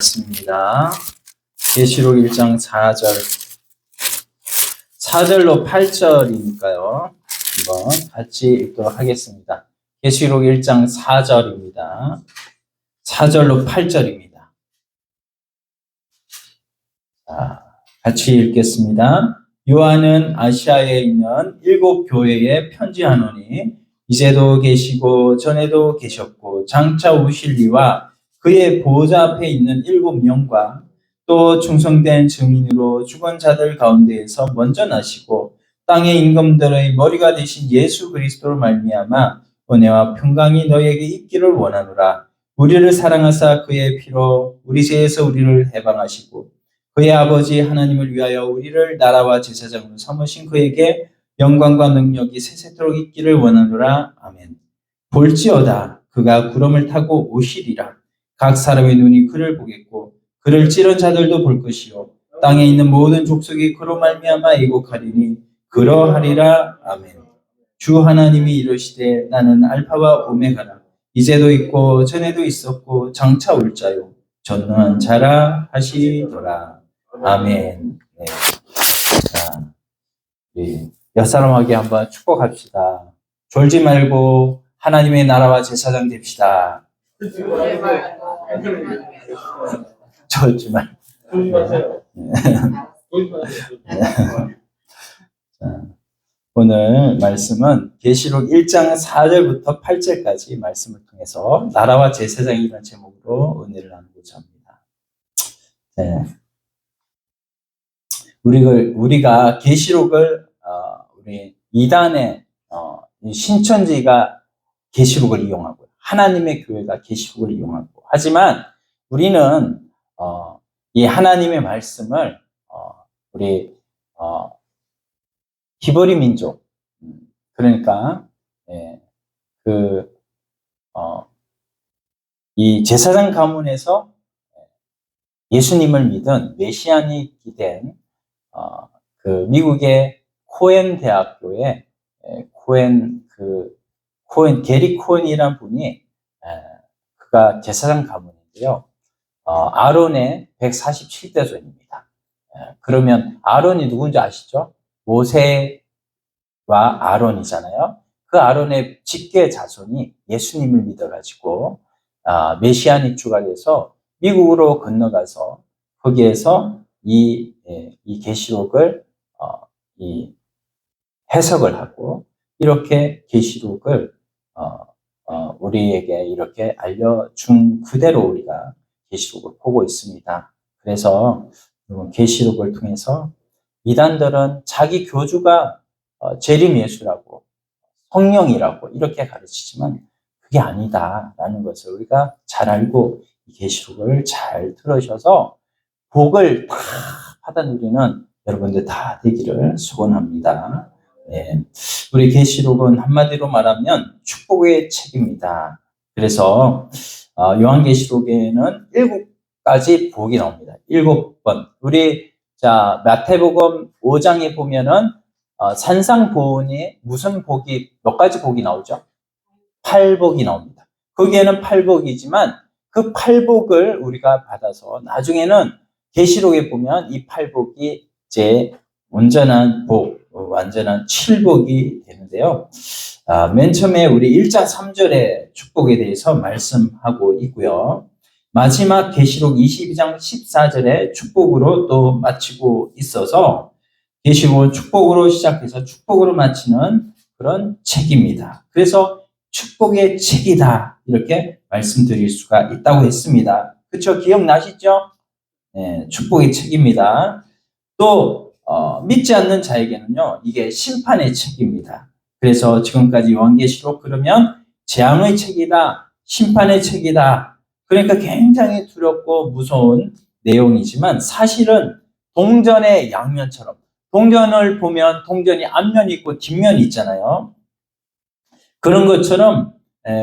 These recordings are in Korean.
습니다. 계시록 1장 4절로 8절이니까요. 한번 같이 읽도록 하겠습니다. 계시록 1장 4절입니다. 4절로 8절입니다. 자, 같이 읽겠습니다. 요한은 아시아에 있는 7교회에 편지하노니 이제도 계시고 전에도 계셨고 장차 오실 이와 그의 보좌 앞에 있는 7명과 또 충성된 증인으로 죽은 자들 가운데에서 먼저 나시고 땅의 임금들의 머리가 되신 예수 그리스도로 말미암아 은혜와 평강이 너희에게 있기를 원하노라. 우리를 사랑하사 그의 피로 우리 죄에서 우리를 해방하시고 그의 아버지 하나님을 위하여 우리를 나라와 제사장으로 삼으신 그에게 영광과 능력이 세세토록 있기를 원하노라. 아멘. 볼지어다 그가 구름을 타고 오시리라. 각 사람의 눈이 그를 보겠고 그를 찌른 자들도 볼 것이요 땅에 있는 모든 족속이 그로 말미암아 애곡하리니 그러하리라. 아멘. 주 하나님이 이르시되 나는 알파와 오메가라. 이제도 있고 전에도 있었고 장차 올 자요 전능한 자라 하시더라. 아멘. 네. 자, 옆사람에게 한번 축복합시다. 졸지 말고 하나님의 나라와 제사장 됩시다. 졸지 말고. 오늘 말씀은 계시록 1장 4절부터 8절까지 말씀을 통해서 나라와 제사장이라는 제목으로 은혜를 나누고자 합니다. 네. 우리가 계시록을 우리 이단의 신천지가 계시록을 이용하고 하나님의 교회가 계시록을 이용하고 하지만 우리는 이 하나님의 말씀을 우리 히브리 민족 그러니까 이 제사장 가문에서 예수님을 믿은 메시아닉이 된 그 미국의 코엔 대학교의 게리 코엔이라는 분이 그가 제사장 가문인데요. 아론의 147대손입니다. 그러면 아론이 누군지 아시죠? 모세와 아론이잖아요. 그 아론의 직계 자손이 예수님을 믿어가지고 메시아닉 주가 돼서 미국으로 건너가서 거기에서 이 계시록을 이 해석을 하고 이렇게 계시록을 우리에게 이렇게 알려준 그대로 우리가 계시록을 보고 있습니다. 그래서 계시록을 통해서 이단들은 자기 교주가 재림 예수라고 성령이라고 이렇게 가르치지만 그게 아니다라는 것을 우리가 잘 알고 이 계시록을 잘 들으셔서 복을 다 받아 누리는 여러분들 다 되기를 소원합니다. 네. 우리 계시록은 한마디로 말하면 축복의 책입니다. 그래서 요한계시록에는 7가지 복이 나옵니다. 7번. 우리 마태복음 5장에 보면은 산상보훈이 무슨 복이 몇 가지 복이 나오죠? 8복이 나옵니다. 거기에는 8복이지만 그 8복을 우리가 받아서 나중에는 계시록에 보면 이 8복이 이제 온전한 복, 완전한 7복이 되는데요. 맨 처음에 우리 1장 3절의 축복에 대해서 말씀하고 있고요. 마지막 계시록 22장 14절의 축복으로 또 마치고 있어서 계시록은 축복으로 시작해서 축복으로 마치는 그런 책입니다. 그래서 축복의 책이다 이렇게 말씀드릴 수가 있다고 했습니다. 그렇죠? 기억나시죠? 네, 축복의 책입니다. 또 믿지 않는 자에게는요 이게 심판의 책입니다. 그래서 지금까지 요한계시록 그러면 재앙의 책이다, 심판의 책이다. 그러니까 굉장히 두렵고 무서운 내용이지만 사실은 동전의 양면처럼 동전을 보면 동전이 앞면이 있고 뒷면이 있잖아요. 그런 것처럼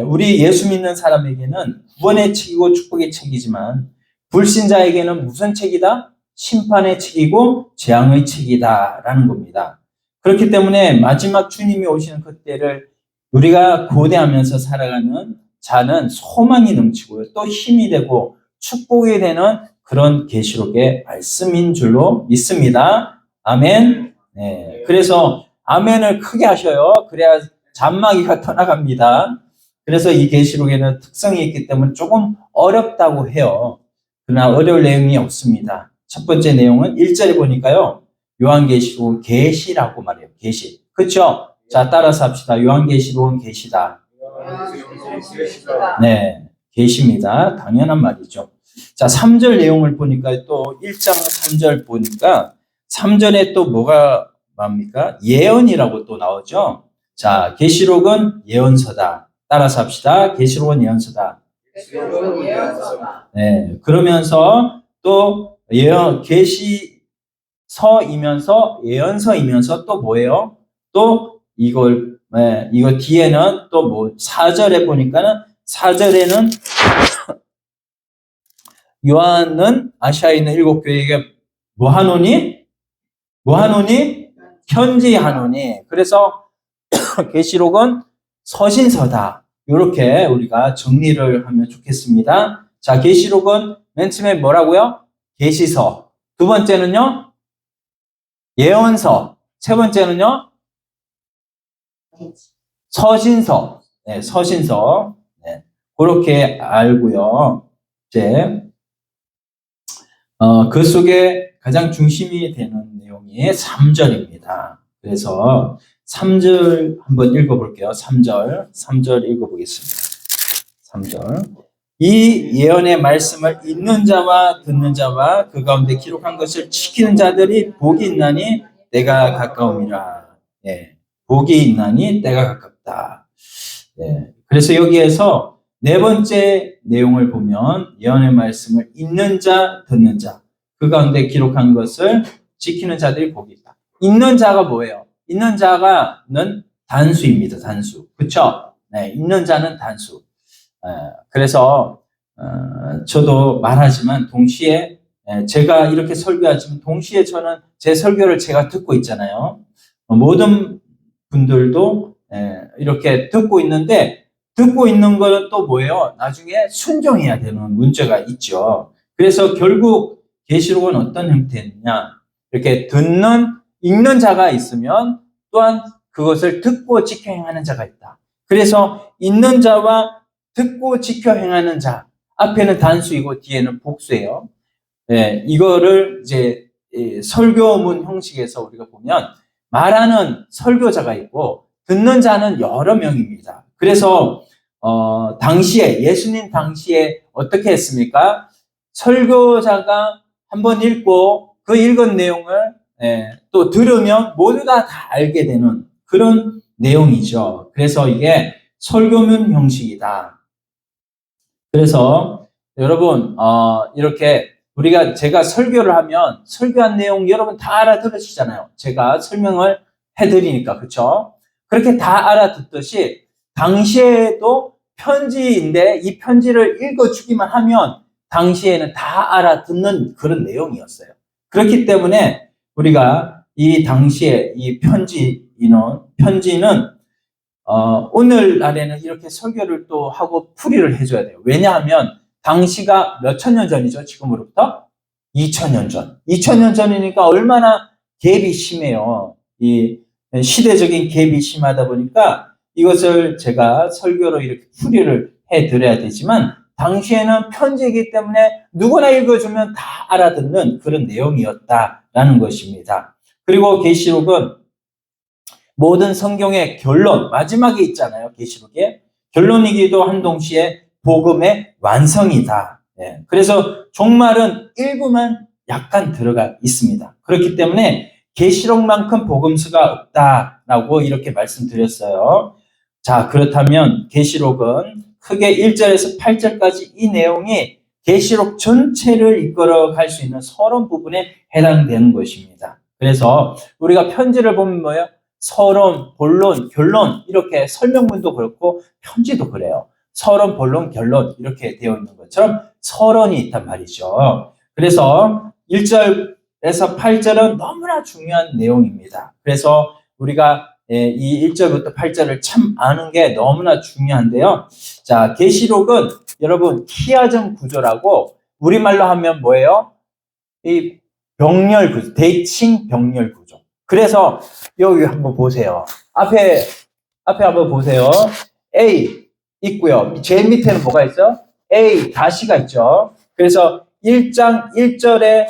우리 예수 믿는 사람에게는 구원의 책이고 축복의 책이지만 불신자에게는 무슨 책이다? 심판의 책이고 재앙의 책이다라는 겁니다. 그렇기 때문에 마지막 주님이 오시는 그때를 우리가 고대하면서 살아가는 자는 소망이 넘치고요. 또 힘이 되고 축복이 되는 그런 계시록의 말씀인 줄로 믿습니다. 아멘. 네. 그래서 아멘을 크게 하셔요. 그래야 잔마귀가 떠나갑니다. 그래서 이 계시록에는 특성이 있기 때문에 조금 어렵다고 해요. 그러나 어려울 내용이 없습니다. 첫 번째 내용은 1절에 보니까요. 요한계시록은 계시라고 말해요. 계시. 그렇죠? 자, 따라서 합시다. 요한계시록은 계시다. 네, 계시입니다. 당연한 말이죠. 자, 3절 내용을 보니까 또 1장 3절 보니까 3절에 또 뭐가 뭡니까? 예언이라고 또 나오죠. 자, 계시록은 예언서다. 따라서 합시다. 계시록은 예언서다. 네, 그러면서 또 계시서이면서 예언서이면서 또 뭐예요? 또 이거 뒤에는 또 뭐 4절에 보니까는 4절에는 요한은 아시아에 있는 7교회에게 뭐 하노니? 편지하노니. 그래서 계시록은 서신서다. 이렇게 우리가 정리를 하면 좋겠습니다. 자, 계시록은 맨 처음에 뭐라고요? 계시서. 두 번째는요? 예언서. 세 번째는요? 서신서. 네, 서신서. 네, 그렇게 알고요. 이제 그 속에 가장 중심이 되는 내용이 3절입니다. 그래서 3절 한번 읽어볼게요. 3절 읽어보겠습니다. 3절. 이 예언의 말씀을 읽는 자와 듣는 자와 그 가운데 기록한 것을 지키는 자들이 복이 있나니 때가 가까움이라. 예, 복이 있나니 때가 가깝다. 예, 그래서 여기에서 네 번째 내용을 보면 예언의 말씀을 읽는 자, 듣는 자, 그 가운데 기록한 것을 지키는 자들이 복이 있다. 읽는 자가 뭐예요? 읽는 자가는 단수입니다. 단수. 그렇죠? 네, 읽는 자는 단수. 그래서 저도 말하지만 동시에 제가 이렇게 설교하지만 동시에 저는 제 설교를 제가 듣고 있잖아요. 모든 분들도 이렇게 듣고 있는데 듣고 있는 거는 또 뭐예요? 나중에 순종해야 되는 문제가 있죠. 그래서 결국 계시록은 어떤 형태냐? 이렇게 읽는 자가 있으면 또한 그것을 듣고 지켜 행하는 자가 있다. 그래서 읽는 자와 듣고 지켜 행하는 자 앞에는 단수이고 뒤에는 복수예요. 이거를 이제 설교문 형식에서 우리가 보면 말하는 설교자가 있고 듣는 자는 여러 명입니다. 그래서 당시에 예수님 당시에 어떻게 했습니까? 설교자가 한번 읽고 그 읽은 내용을 또 들으면 모두가 다 알게 되는 그런 내용이죠. 그래서 이게 설교문 형식이다. 그래서 여러분 이렇게 제가 설교를 하면 설교한 내용 여러분 다 알아들으시잖아요. 제가 설명을 해드리니까 그렇죠? 그렇게 다 알아듣듯이 당시에도 편지인데 이 편지를 읽어주기만 하면 당시에는 다 알아듣는 그런 내용이었어요. 그렇기 때문에 우리가 이 당시에 이 편지는 오늘날에는 이렇게 설교를 또 하고 풀이를 해줘야 돼요. 왜냐하면 당시가 몇천 년 전이죠. 지금으로부터 2000년 전. 2000년 전이니까 얼마나 갭이 심해요. 이 시대적인 갭이 심하다 보니까 이것을 제가 설교로 이렇게 풀이를 해드려야 되지만 당시에는 편지이기 때문에 누구나 읽어주면 다 알아듣는 그런 내용이었다라는 것입니다. 그리고 계시록은 모든 성경의 결론, 마지막에 있잖아요. 계시록에. 결론이기도 한 동시에 복음의 완성이다. 그래서 종말은 일부만 약간 들어가 있습니다. 그렇기 때문에 계시록만큼 복음서가 없다라고 이렇게 말씀드렸어요. 자, 그렇다면 계시록은 크게 1절에서 8절까지 이 내용이 계시록 전체를 이끌어 갈 수 있는 서론 부분에 해당되는 것입니다. 그래서 우리가 편지를 보면 뭐예요? 서론, 본론, 결론 이렇게 설명문도 그렇고 편지도 그래요. 서론, 본론, 결론 이렇게 되어 있는 것처럼 서론이 있단 말이죠. 그래서 1절에서 8절은 너무나 중요한 내용입니다. 그래서 우리가 이 1절부터 8절을 참 아는 게 너무나 중요한데요. 자, 계시록은 여러분 키아전 구조라고 우리말로 하면 뭐예요? 이 병렬 구조, 대칭 병렬 구조. 그래서 여기 한번 보세요. 앞에 한번 보세요. A 있고요. 제일 밑에는 뭐가 있어요? A 다시가 있죠. 그래서 1장 1절에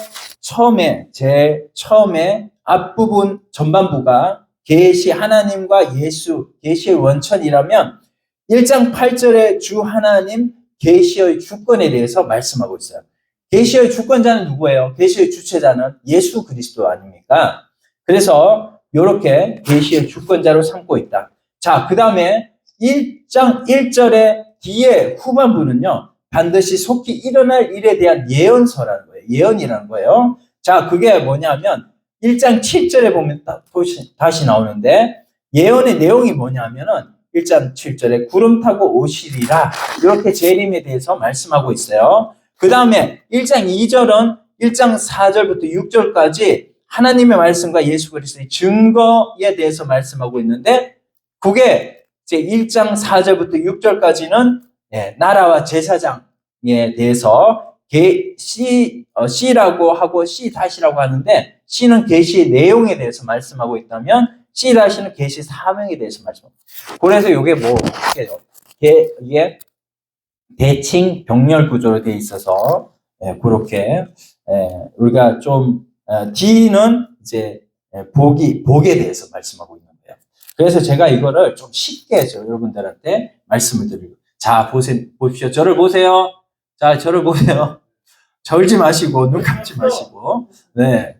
제일 처음에 앞부분 전반부가 계시 하나님과 예수, 계시의 원천이라면 1장 8절에 주 하나님 계시의 주권에 대해서 말씀하고 있어요. 계시의 주권자는 누구예요? 계시의 주체자는 예수 그리스도 아닙니까? 그래서 이렇게 계시의 주권자로 삼고 있다. 자, 그 다음에 1장 1절의 뒤에 후반부는요, 반드시 속히 일어날 일에 대한 예언서라는 거예요. 예언이라는 거예요. 자, 그게 뭐냐면 1장 7절에 보면 다시 나오는데 예언의 내용이 뭐냐면은 1장 7절에 구름 타고 오시리라 이렇게 재림에 대해서 말씀하고 있어요. 그 다음에 1장 2절은 1장 4절부터 6절까지 하나님의 말씀과 예수 그리스도의 증거에 대해서 말씀하고 있는데 그게 이제 1장 4절부터 6절까지는 나라와 제사장에 대해서 C라고 하고 C-라고 하는데 C는 계시의 내용에 대해서 말씀하고 있다면 C-는 계시 사명에 대해서 말씀합니다. 그래서 이게 이게 대칭 병렬 구조로 되어 있어서 그렇게 우리가 좀 D는 이제 복에 대해서 말씀하고 있는 거예요. 그래서 제가 이거를 좀 쉽게 여러분들한테 말씀을 드리고 자 보십시오. 저를 보세요. 자 저를 보세요. 절지 마시고 눈 감지 마시고 네.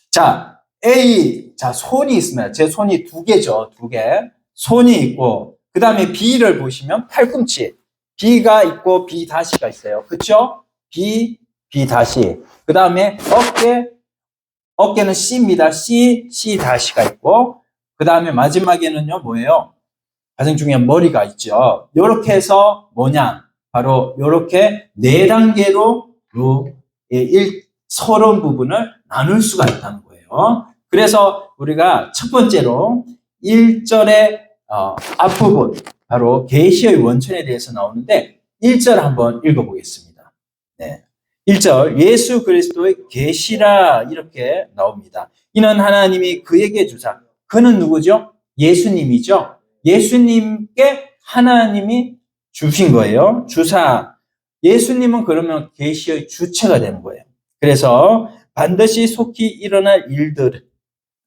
자 A 자 손이 있습니다. 제 손이 두 개죠. 두 개 손이 있고 그 다음에 B를 보시면 팔꿈치 B가 있고 B 다시가 있어요. 그쵸? B 다시 그 다음에 어깨는 C입니다. C 다시가 있고 그 다음에 마지막에는요 뭐예요? 가장 중요한 머리가 있죠. 요렇게 해서 뭐냐? 바로 요렇게 네 단계로 서론 부분을 나눌 수가 있다는 거예요. 그래서 우리가 첫 번째로 1절의 앞부분 바로 계시의 원천에 대해서 나오는데 1절 한번 읽어보겠습니다. 네. 1절 예수 그리스도의 계시라 이렇게 나옵니다. 이는 하나님이 그에게 주사 그는 누구죠? 예수님이죠. 예수님께 하나님이 주신 거예요. 주사. 예수님은 그러면 계시의 주체가 되는 거예요. 그래서 반드시 속히 일어날 일들을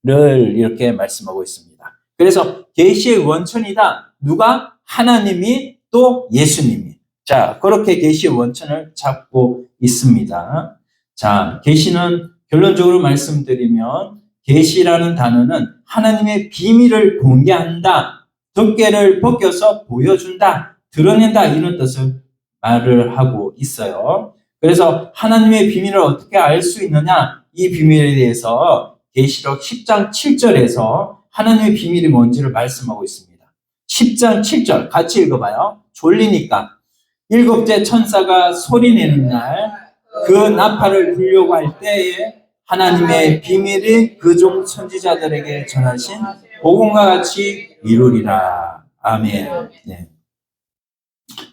이렇게 말씀하고 있습니다. 그래서 계시의 원천이다. 누가? 하나님이 또 예수님이. 자, 그렇게 계시의 원천을 잡고 있습니다. 자, 계시는 결론적으로 말씀드리면 계시라는 단어는 하나님의 비밀을 공개한다. 덮개를 벗겨서 보여준다. 드러낸다. 이런 뜻을 말을 하고 있어요. 그래서 하나님의 비밀을 어떻게 알 수 있느냐? 이 비밀에 대해서 계시록 10장 7절에서 하나님의 비밀이 뭔지를 말씀하고 있습니다. 10장 7절 같이 읽어봐요. 졸리니까. 일곱째 천사가 소리내는 날 그 나팔을 불려고 할 때에 하나님의 비밀이 그종 선지자들에게 전하신 복음과 같이 이루리라. 아멘. 네.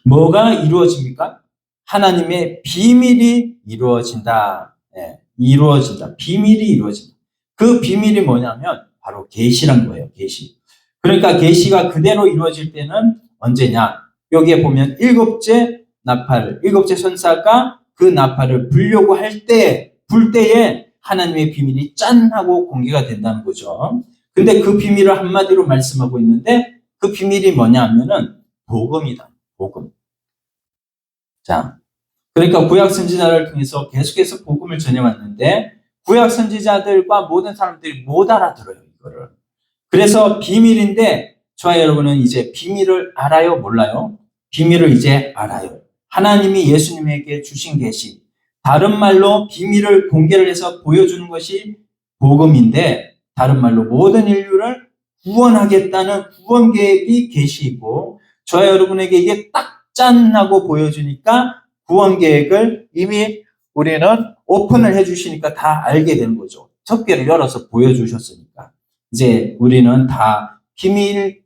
뭐가 이루어집니까? 하나님의 비밀이 이루어진다. 네. 이루어진다. 비밀이 이루어진다. 그 비밀이 뭐냐면 바로 계시란 거예요. 계시. 그러니까 계시가 그대로 이루어질 때는 언제냐? 여기에 보면 일곱째 천사가 그 나팔을 불려고 할 때, 불 때에 하나님의 비밀이 짠 하고 공개가 된다는 거죠. 근데 그 비밀을 한마디로 말씀하고 있는데 그 비밀이 뭐냐 하면은 복음이다. 복음. 자, 그러니까 구약 선지자를 통해서 계속해서 복음을 전해왔는데 구약 선지자들과 모든 사람들이 못 알아들어요, 이거를. 그래서 비밀인데 저와 여러분은 이제 비밀을 알아요, 몰라요? 비밀을 이제 알아요. 하나님이 예수님에게 주신 계시. 다른 말로 비밀을 공개를 해서 보여주는 것이 복음인데 다른 말로 모든 인류를 구원하겠다는 구원 계획이 계시이고 저와 여러분에게 이게 딱 짠 하고 보여주니까 구원 계획을 이미 우리는 오픈을 해주시니까 다 알게 되는 거죠. 덮개를 열어서 보여주셨으니까. 이제 우리는 다 비밀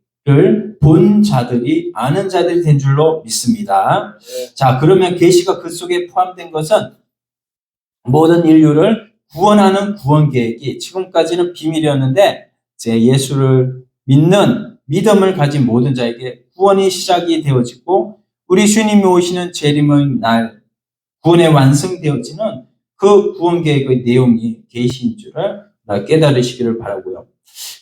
본 자들이 아는 자들이 된 줄로 믿습니다. 자, 그러면 계시가 그 속에 포함된 것은 모든 인류를 구원하는 구원 계획이 지금까지는 비밀이었는데 이제 예수를 믿는 믿음을 가진 모든 자에게 구원이 시작이 되어지고 우리 주님이 오시는 재림의 날 구원의 완성되어지는 그 구원 계획의 내용이 계시인 줄을 깨달으시기를 바라고요.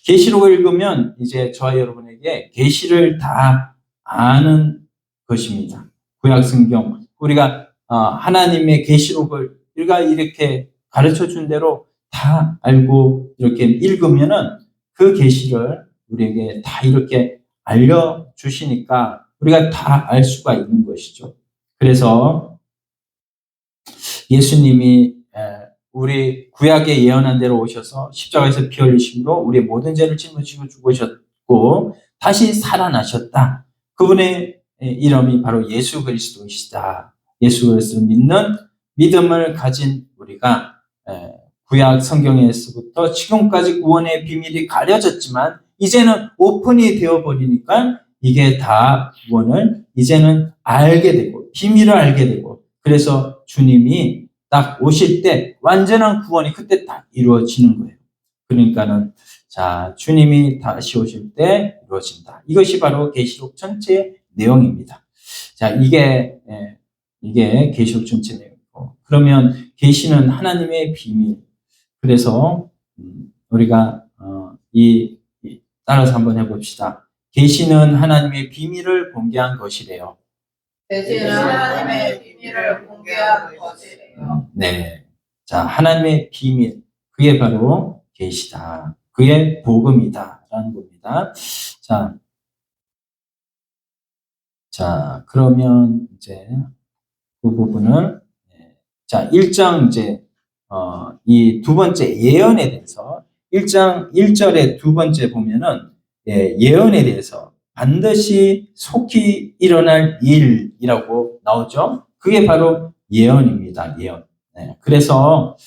계시록을 읽으면 이제 저와 여러분에게 계시를 다 아는 것입니다. 구약 성경 우리가 하나님의 계시록을 우리가 이렇게 가르쳐 준 대로 다 알고 이렇게 읽으면은 그 계시를 우리에게 다 이렇게 알려 주시니까 우리가 다 알 수가 있는 것이죠. 그래서 예수님이 우리 구약에 예언한 대로 오셔서 십자가에서 피 흘리심으로 우리의 모든 죄를 짊어지고 죽으셨고 다시 살아나셨다. 그분의 이름이 바로 예수 그리스도이시다. 예수 그리스도를 믿는 믿음을 가진 우리가 구약 성경에서부터 지금까지 구원의 비밀이 가려졌지만 이제는 오픈이 되어버리니까 이게 다 구원을 이제는 알게 되고 비밀을 알게 되고 그래서 주님이 딱 오실 때 완전한 구원이 그때 딱 이루어지는 거예요. 그러니까는 자 주님이 다시 오실 때 이루어진다. 이것이 바로 계시록 전체 내용입니다. 자 이게 계시록 전체 내용이고 그러면 계시는 하나님의 비밀. 그래서 우리가 따라서 한번 해봅시다. 계시는 하나님의 비밀을 공개한 것이래요. 계시는 하나님의 비밀을 공개한 것이래요. 네. 자, 하나님의 비밀. 그게 바로 계시다. 그게 복음이다. 라는 겁니다. 자, 그러면 이제 그 부분을, 자, 1장 이제, 이 두 번째 예언에 대해서 1장 1절에 두 번째 보면은, 예언에 대해서 반드시 속히 일어날 일이라고 나오죠. 그게 바로 예언입니다. 예언. 네. 그래서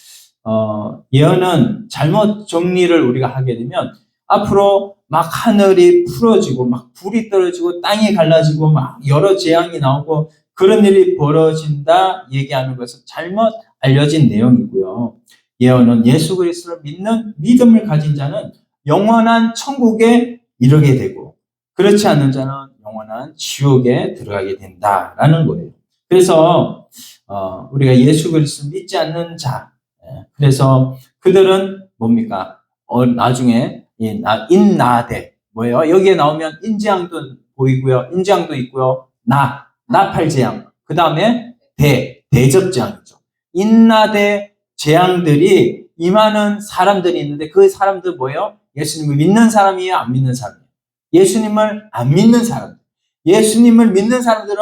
예언은 잘못 정리를 우리가 하게 되면 앞으로 막 하늘이 풀어지고 막 불이 떨어지고 땅이 갈라지고 막 여러 재앙이 나오고 그런 일이 벌어진다 얘기하는 것은 잘못 알려진 내용이고요. 예언은 예수 그리스도를 믿는 믿음을 가진 자는 영원한 천국에 이르게 되고 그렇지 않은 자는 영원한 지옥에 들어가게 된다라는 거예요. 그래서 우리가 예수 그리스도 믿지 않는 자, 그래서 그들은 뭡니까? 나중에 인나대 뭐예요? 여기에 나오면 인재앙도 보이고요, 인재앙도 있고요, 나팔재앙, 그 다음에 대접재앙이죠. 인나대 재앙들이 임하는 사람들이 있는데 그 사람들 뭐예요? 예수님을 믿는 사람이에요, 안 믿는 사람이에요? 예수님을 안 믿는 사람들. 예수님을 믿는 사람들은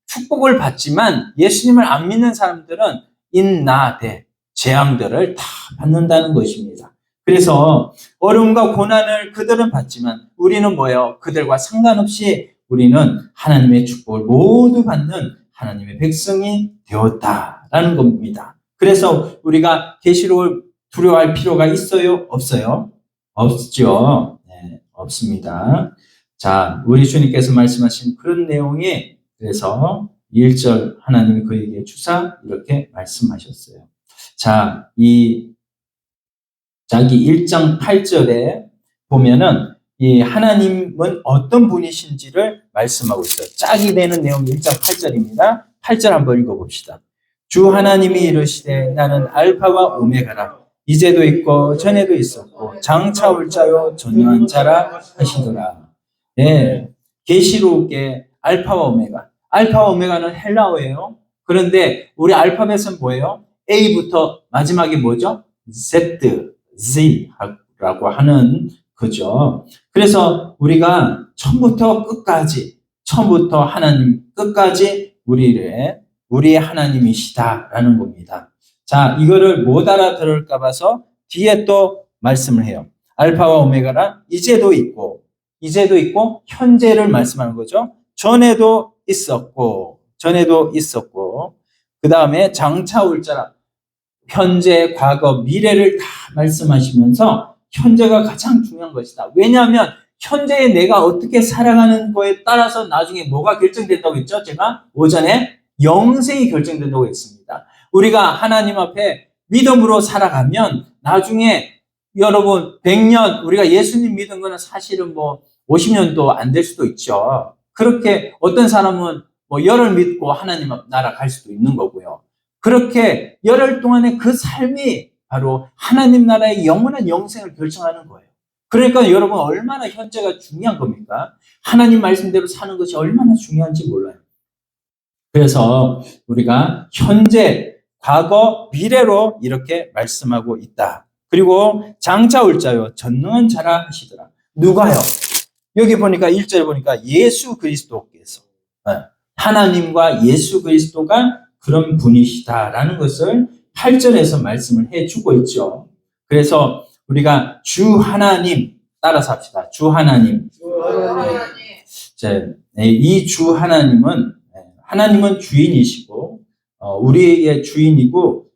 축복을 받지만 예수님을 안 믿는 사람들은 인나대 재앙들을 다 받는다는 것입니다. 그래서 어려움과 고난을 그들은 받지만 우리는 뭐예요? 그들과 상관없이 우리는 하나님의 축복을 모두 받는 하나님의 백성이 되었다라는 겁니다. 그래서 우리가 계시록을 두려워할 필요가 있어요? 없어요? 없죠. 네, 없습니다. 자, 우리 주님께서 말씀하신 그런 내용이 그래서 1절 하나님이 그에게 주사 이렇게 말씀하셨어요. 자, 자기 1장 8절에 보면은 이 하나님은 어떤 분이신지를 말씀하고 있어요. 짝이 되는 내용이 1장 8절입니다. 8절 한번 읽어봅시다. 주 하나님이 이르시되 나는 알파와 오메가라. 이제도 있고 전에도 있었고 장차 올 자요 전능한 자라 하시더라. 네, 계시록의 알파와 오메가. 알파와 오메가는 헬라어예요. 그런데 우리 알파벳은 뭐예요? A부터 마지막이 뭐죠? Z라고 하는 거죠. 그래서 우리가 처음부터 하나님 끝까지 우리의 하나님이시다라는 겁니다. 자, 이거를 못 알아들을까 봐서 뒤에 또 말씀을 해요. 알파와 오메가라 이제도 있고 현재를 말씀하는 거죠. 전에도 있었고 그 다음에 장차 올 자라 현재, 과거, 미래를 다 말씀하시면서 현재가 가장 중요한 것이다. 왜냐하면 현재의 내가 어떻게 살아가는 거에 따라서 나중에 뭐가 결정된다고 했죠? 제가 오전에 영생이 결정된다고 했습니다. 우리가 하나님 앞에 믿음으로 살아가면 나중에 여러분 100년 우리가 예수님 믿은 거는 사실은 뭐 50년도 안 될 수도 있죠. 그렇게 어떤 사람은 뭐 열흘 믿고 하나님 앞 나라 갈 수도 있는 거고요. 그렇게 열흘 동안의 그 삶이 바로 하나님 나라의 영원한 영생을 결정하는 거예요. 그러니까 여러분 얼마나 현재가 중요한 겁니까? 하나님 말씀대로 사는 것이 얼마나 중요한지 몰라요. 그래서 우리가 현재, 과거, 미래로 이렇게 말씀하고 있다. 그리고 장차 올 자요 전능한 자라 하시더라. 누가요? 여기 보니까 1절 보니까 예수 그리스도께서 하나님과 예수 그리스도가 그런 분이시다라는 것을 8절에서 말씀을 해주고 있죠. 그래서 우리가 주 하나님 따라서 합시다. 주 하나님. 이 주 하나님은 주인이시고 우리의 주인이고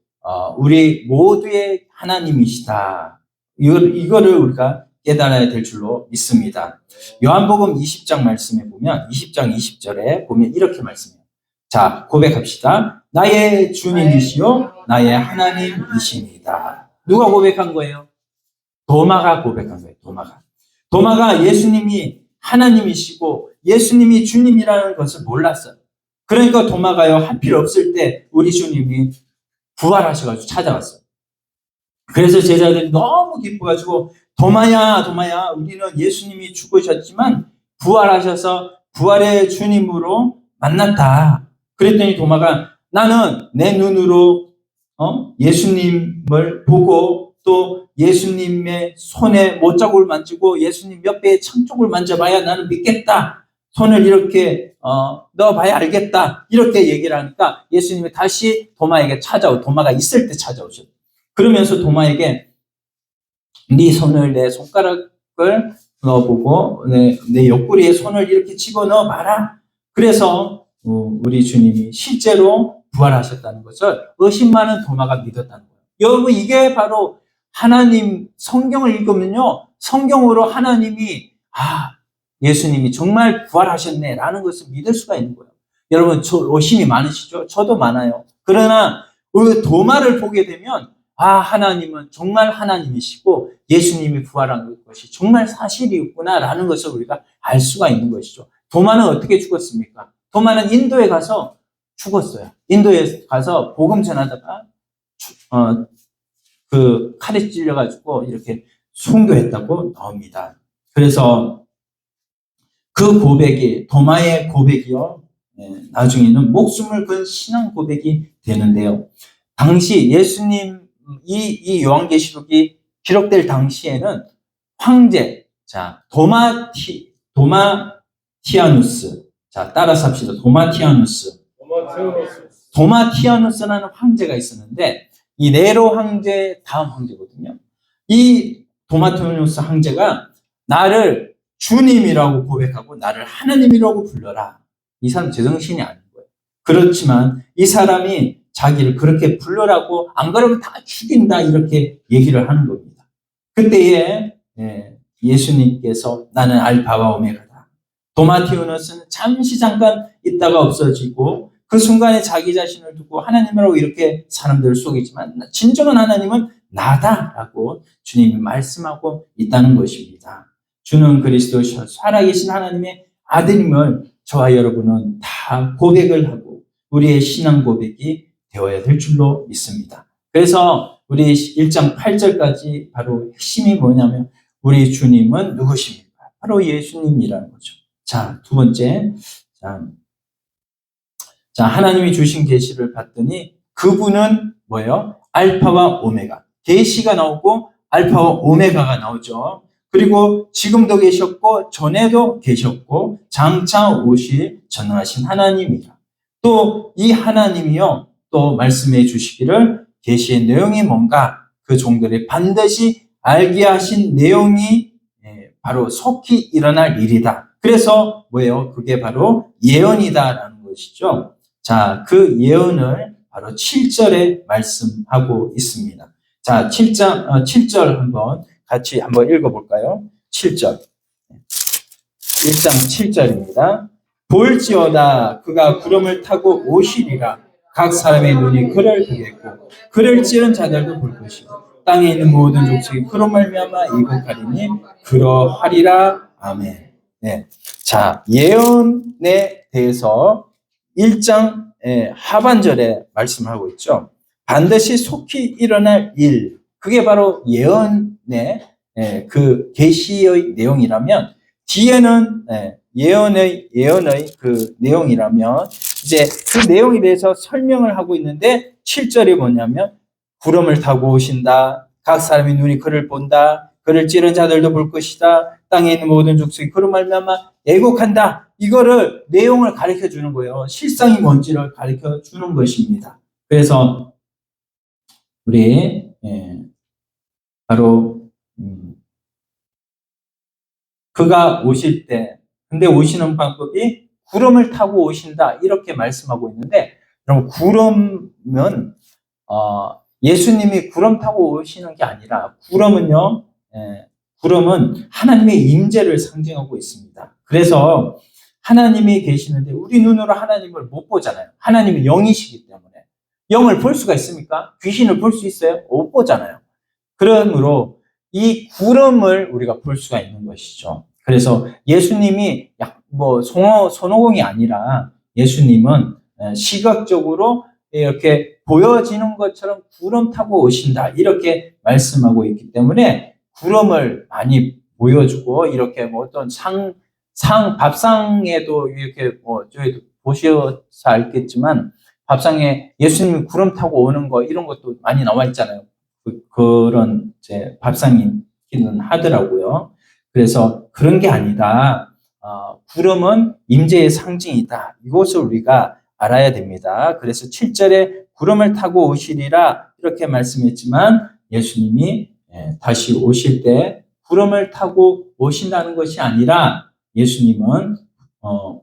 우리 모두의 하나님이시다. 이거를 우리가 깨달아야 될 줄로 믿습니다. 요한복음 20장 말씀에 보면 20장 20절에 보면 이렇게 말씀해요. 자, 고백합시다. 나의 주님이시요 나의 하나님이십니다. 누가 고백한 거예요? 도마가 고백한 거예요. 도마가 예수님이 하나님이시고 예수님이 주님이라는 것을 몰랐어요. 그러니까 도마가요 할 필요 없을 때 우리 주님이 부활하셔가지고 찾아왔어요. 그래서 제자들이 너무 기뻐가지고 도마야 우리는 예수님이 죽으셨지만 부활하셔서 부활의 주님으로 만났다. 그랬더니 도마가 나는 내 눈으로 예수님을 보고 또 예수님의 손에 못자국을 만지고 예수님 옆에 창쪽을 만져봐야 나는 믿겠다. 손을 이렇게 넣어봐야 알겠다. 이렇게 얘기를 하니까 예수님이 다시 도마에게 도마가 있을 때 찾아오셨어요. 그러면서 도마에게 네 손을 내 손가락을 넣어보고 내 옆구리에 손을 이렇게 집어넣어 봐라. 그래서 우리 주님이 실제로 부활하셨다는 것을 의심 많은 도마가 믿었다는 거예요. 여러분 이게 바로 하나님 성경을 읽으면요. 성경으로 하나님이 예수님이 정말 부활하셨네 라는 것을 믿을 수가 있는 거예요. 여러분 의심이 많으시죠? 저도 많아요. 그러나 우리 도마를 보게 되면 하나님은 정말 하나님이시고 예수님이 부활한 것이 정말 사실이었구나 라는 것을 우리가 알 수가 있는 것이죠. 도마는 어떻게 죽었습니까? 도마는 인도에 가서 죽었어요. 인도에 가서 복음 전하다가 그 칼에 찔려가지고 이렇게 순교했다고 나옵니다. 그래서 그 고백이 도마의 고백이요. 나중에는 목숨을 건 신앙 고백이 되는데요. 당시 예수님 이 요한계시록이 기록될 당시에는 황제 도마티아누스 따라서 합시다. 도마티아누스라는 황제가 있었는데 이 네로 황제 다음 황제거든요. 이 도마티아누스 황제가 나를 주님이라고 고백하고 나를 하나님이라고 불러라. 이 사람 제정신이 아닌 거예요. 그렇지만 이 사람이 자기를 그렇게 불러라고 안 그러면 다 죽인다 이렇게 얘기를 하는 겁니다. 그때에 예수님께서 나는 알파와 오메가다. 도마티아누스는 잠깐 있다가 없어지고 그 순간에 자기 자신을 두고 하나님이라고 이렇게 사람들을 속이지만 진정한 하나님은 나다라고 주님이 말씀하고 있다는 것입니다. 주는 그리스도 살아계신 하나님의 아들임을 저와 여러분은 다 고백을 하고 우리의 신앙 고백이 되어야 될 줄로 믿습니다. 그래서 우리 1장 8절까지 바로 핵심이 뭐냐면 우리 주님은 누구십니까? 바로 예수님이라는 거죠. 자, 두 번째. 하나님이 주신 계시를 봤더니 그분은 뭐예요? 알파와 오메가. 계시가 나오고 알파와 오메가가 나오죠. 그리고 지금도 계셨고 전에도 계셨고 장차 오실 전능하신 하나님이라. 또 이 하나님이요. 또 말씀해 주시기를 계시의 내용이 뭔가 그 종들이 반드시 알게 하신 내용이 바로 속히 일어날 일이다. 그래서 뭐예요? 그게 바로 예언이다라는 것이죠. 자, 그 예언을 바로 7절에 말씀하고 있습니다. 자, 7절 한번 같이 한번 읽어볼까요? 7절. 1장 7절입니다. 볼지어다 그가 구름을 타고 오시리라. 각 사람의 눈이 그를 보겠고 그를 찌른 자들도 볼 것이고 땅에 있는 모든 족속이 그로 말미암아 이곡하리니 그러하리라. 아멘. 네. 자, 예언에 대해서 1장 하반절에 말씀하고 있죠. 반드시 속히 일어날 일. 그게 바로 예언의 그 계시의 내용이라면 뒤에는 예언의 그 내용이라면 이제 그 내용에 대해서 설명을 하고 있는데 7절이 뭐냐면 구름을 타고 오신다. 각 사람의 눈이 그를 본다. 그를 찌른 자들도 볼 것이다. 땅에 있는 모든 족속이 그로 말미암아 애곡한다. 이거를 내용을 가르쳐 주는 거예요. 실상이 뭔지를 가르쳐 주는 것입니다. 그래서 우리 바로 그가 오실 때 근데 오시는 방법이 구름을 타고 오신다 이렇게 말씀하고 있는데 그럼 구름은 예수님이 구름 타고 오시는 게 아니라 구름은 하나님의 임재를 상징하고 있습니다. 그래서 하나님이 계시는데 우리 눈으로 하나님을 못 보잖아요. 하나님은 영이시기 때문에. 영을 볼 수가 있습니까? 귀신을 볼 수 있어요? 못 보잖아요. 그러므로 이 구름을 우리가 볼 수가 있는 것이죠. 그래서 예수님이 손오공이 아니라 예수님은 시각적으로 이렇게 보여지는 것처럼 구름 타고 오신다 이렇게 말씀하고 있기 때문에 구름을 많이 보여주고 이렇게 어떤 밥상에도 이렇게 저희도 보셔서 알겠지만 밥상에 예수님이 구름 타고 오는 거 이런 것도 많이 나와 있잖아요. 그런 이제 밥상이기는 하더라고요. 그래서 그런 게 아니다. 구름은 임재의 상징이다. 이것을 우리가 알아야 됩니다. 그래서 7절에 구름을 타고 오시리라 이렇게 말씀했지만 예수님이 다시 오실 때 구름을 타고 오신다는 것이 아니라 예수님은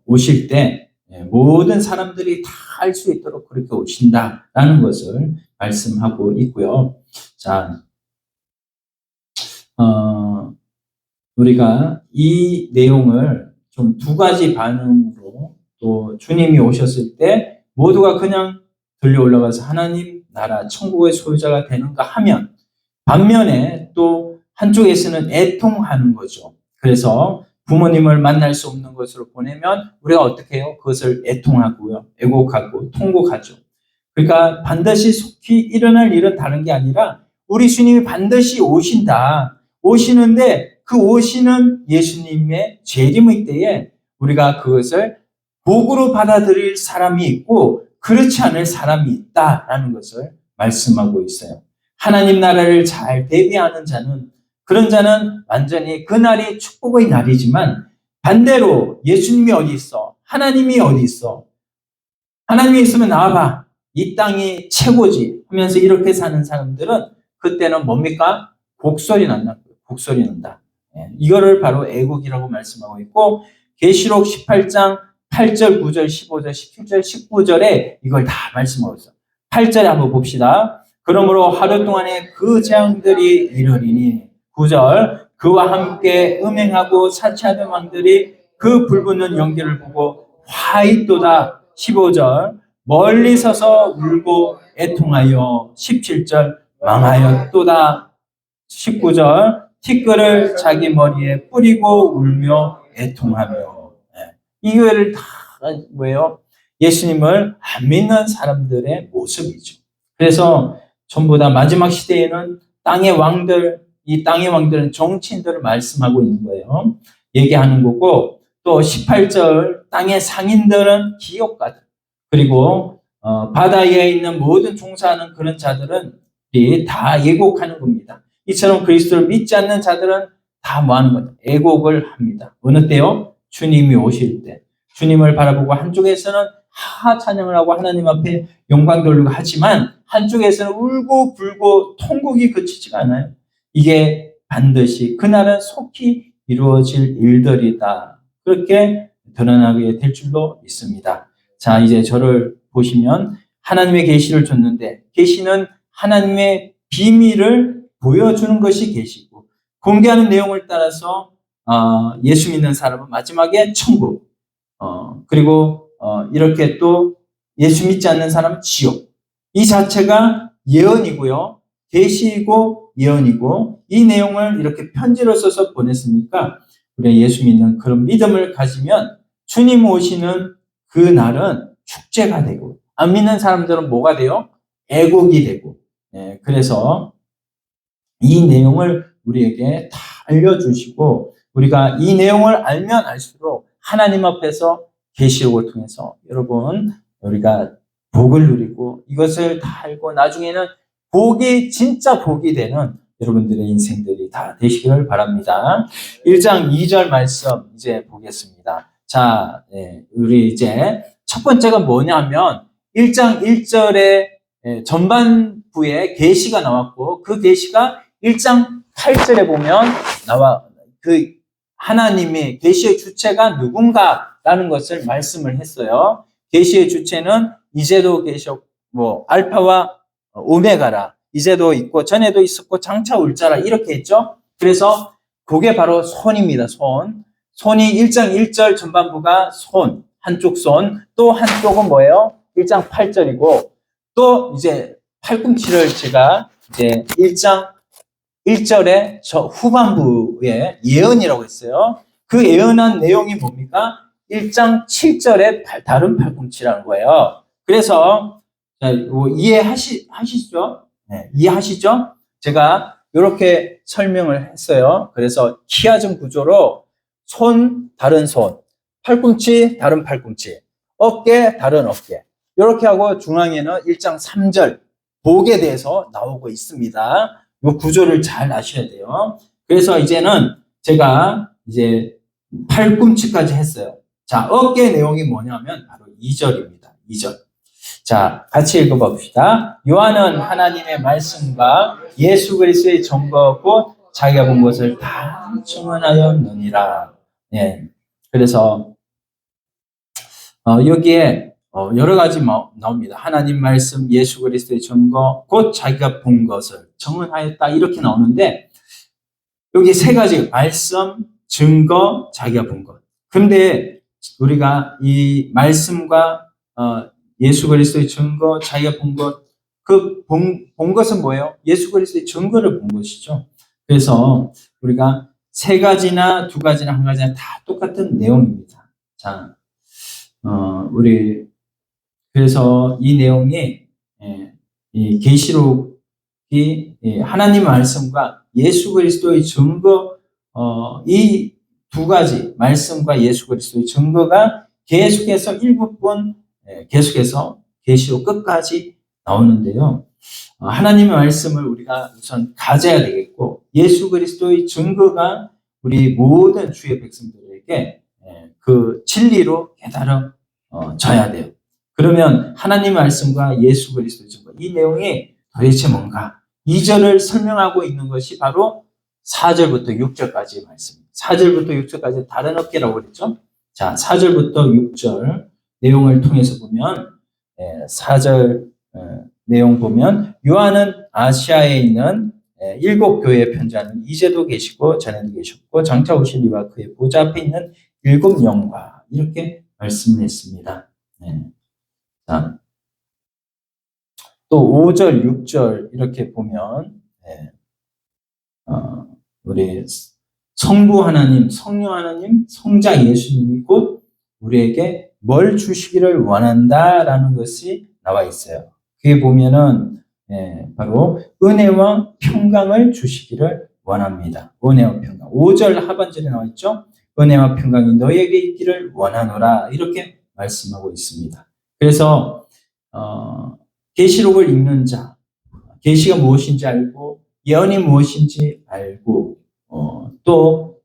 오실 때 모든 사람들이 다 알 수 있도록 그렇게 오신다라는 것을 말씀하고 있고요. 자, 우리가 이 내용을 좀 두 가지 반응으로 또 주님이 오셨을 때 모두가 그냥 들려 올라가서 하나님 나라 천국의 소유자가 되는가 하면 반면에 또 한쪽에서는 애통하는 거죠. 그래서 부모님을 만날 수 없는 것으로 보내면 우리가 어떻게 해요? 그것을 애통하고요. 애곡하고 통곡하죠. 그러니까 반드시 속히 일어날 일은 다른 게 아니라 우리 주님이 반드시 오신다. 오시는데 그 오시는 예수님의 재림의 때에 우리가 그것을 복으로 받아들일 사람이 있고 그렇지 않을 사람이 있다라는 것을 말씀하고 있어요. 하나님 나라를 잘 대비하는 자는 그런 자는 완전히 그 날이 축복의 날이지만 반대로 예수님이 어디 있어? 하나님이 어디 있어? 하나님이 있으면 나와봐. 이 땅이 최고지 하면서 이렇게 사는 사람들은 그때는 뭡니까? 곡소리 난다. 곡소리 난다. 이거를 바로 애국이라고 말씀하고 있고 계시록 18장 8절, 9절, 15절, 17절, 19절에 이걸 다 말씀하고 있어요. 8절에 한번 봅시다. 그러므로 하루 동안에 그 재앙들이 이르리니 9절 그와 함께 음행하고 사치하던 왕들이 그 불붙는 연기를 보고 화있도다. 15절 멀리 서서 울고 애통하여 17절 망하였도다. 19절 티끌을 자기 머리에 뿌리고 울며 애통하며 이 교회를 다 뭐예요? 예수님을 안 믿는 사람들의 모습이죠. 그래서 전부 다 마지막 시대에는 땅의 왕들 이 땅의 왕들은 정치인들을 말씀하고 있는 거예요. 얘기하는 거고 또 18절 땅의 상인들은 기업가들 그리고 바다 위에 있는 모든 종사하는 그런 자들은 다 예곡하는 겁니다. 이처럼 그리스도를 믿지 않는 자들은 다 뭐하는 거냐? 애곡을 합니다. 어느 때요? 주님이 오실 때. 주님을 바라보고 한쪽에서는 찬양을 하고 하나님 앞에 영광 돌리고 하지만 한쪽에서는 울고 불고 통곡이 그치지가 않아요. 이게 반드시 그날은 속히 이루어질 일들이다. 그렇게 드러나게 될 줄로 믿습니다. 자, 이제 저를 보시면 하나님의 계시를 줬는데 계시는 하나님의 비밀을 보여주는 것이 계시고 공개하는 내용을 따라서 예수 믿는 사람은 마지막에 천국, 그리고 이렇게 또 예수 믿지 않는 사람은 지옥. 이 자체가 예언이고요. 계시이고 예언이고 이 내용을 이렇게 편지로 써서 보냈으니까 우리가 예수 믿는 그런 믿음을 가지면 주님 오시는 그 날은 축제가 되고 안 믿는 사람들은 뭐가 돼요? 애곡이 되고. 그래서 이 내용을 우리에게 다 알려주시고 우리가 이 내용을 알면 알수록 하나님 앞에서 계시록을 통해서 여러분 우리가 복을 누리고 이것을 다 알고 나중에는 복이 진짜 복이 되는 여러분들의 인생들이 다 되시기를 바랍니다. 1장 2절 말씀 이제 보겠습니다. 자, 우리 이제 첫 번째가 뭐냐면 1장 1절에 전반부에 계시가 나왔고 그 계시가 1장 8절에 보면 그 하나님의 계시의 주체가 누군가라는 것을 말씀을 했어요. 계시의 주체는 이제도 계셨고 알파와 오메가라. 이제도 있고 전에도 있었고 장차 올 자라 이렇게 했죠. 그래서 그게 바로 손입니다. 손이 1장 1절 전반부가 손, 한쪽 손, 또 한쪽은 뭐예요? 1장 8절이고 또 이제 팔꿈치를 제가 이제 1장 1절의 저 후반부에 예언이라고 했어요. 그 예언한 내용이 뭡니까? 1장 7절의 다른 팔꿈치라는 거예요. 그래서 이해하시죠? 네, 이해하시죠? 제가 이렇게 설명을 했어요. 그래서 키아즘 구조로 손, 다른 손, 팔꿈치, 다른 팔꿈치, 어깨, 다른 어깨. 이렇게 하고 중앙에는 1장 3절 복에 대해서 나오고 있습니다. 이 구조를 잘 아셔야 돼요. 그래서 이제는 제가 이제 팔꿈치까지 했어요. 자, 어깨 내용이 뭐냐면 바로 2절입니다. 2절. 자, 같이 읽어봅시다. 요한은 하나님의 말씀과 예수 그리스도의 증거 곧 자기가 본 것을 다 증언하였느니라. 예. 그래서 여기에 여러 가지 나옵니다. 하나님 말씀, 예수 그리스도의 증거, 곧 자기가 본 것을 증언하였다 이렇게 나오는데 여기 세 가지 말씀, 증거, 자기가 본 것. 그런데 우리가 이 말씀과 예수 그리스도의 증거, 자기가 본 것, 본 것은 뭐예요? 예수 그리스도의 증거를 본 것이죠. 그래서 우리가 세 가지나 두 가지나 한 가지나 다 똑같은 내용입니다. 자, 그래서 이 내용이, 이 계시록이 하나님의 말씀과 예수 그리스도의 증거, 이 두 가지, 말씀과 예수 그리스도의 증거가 계속해서 7번, 계속해서 계시록 끝까지 나오는데요. 하나님의 말씀을 우리가 우선 가져야 되겠고, 예수 그리스도의 증거가 우리 모든 주의 백성들에게 그 진리로 깨달아져야 돼요. 그러면 하나님의 말씀과 예수 그리스도의 증거, 이 내용이 도대체 뭔가? 2절을 설명하고 있는 것이 바로 4절부터 6절까지의 말씀입니다. 4절부터 6절까지 다른 어깨라고 그랬죠? 자, 4절부터 6절 내용을 통해서 보면 4절 내용 보면 요한은 아시아에 있는 7교회에 편지하는 이제도 계시고 전에도 계셨고 장차 오실 이와 그의 보좌 앞에 있는 7영과 이렇게 말씀을 했습니다. 자, 또 5절, 6절 이렇게 보면 우리 성부 하나님, 성령 하나님, 성자 예수님이 곧 우리에게 뭘 주시기를 원한다라는 것이 나와 있어요. 그게 보면은 바로 은혜와 평강을 주시기를 원합니다. 은혜와 평강. 5절 하반절에 나와 있죠. 은혜와 평강이 너에게 있기를 원하노라 이렇게 말씀하고 있습니다. 그래서 계시록을 읽는 자, 계시가 무엇인지 알고 예언이 무엇인지 알고 또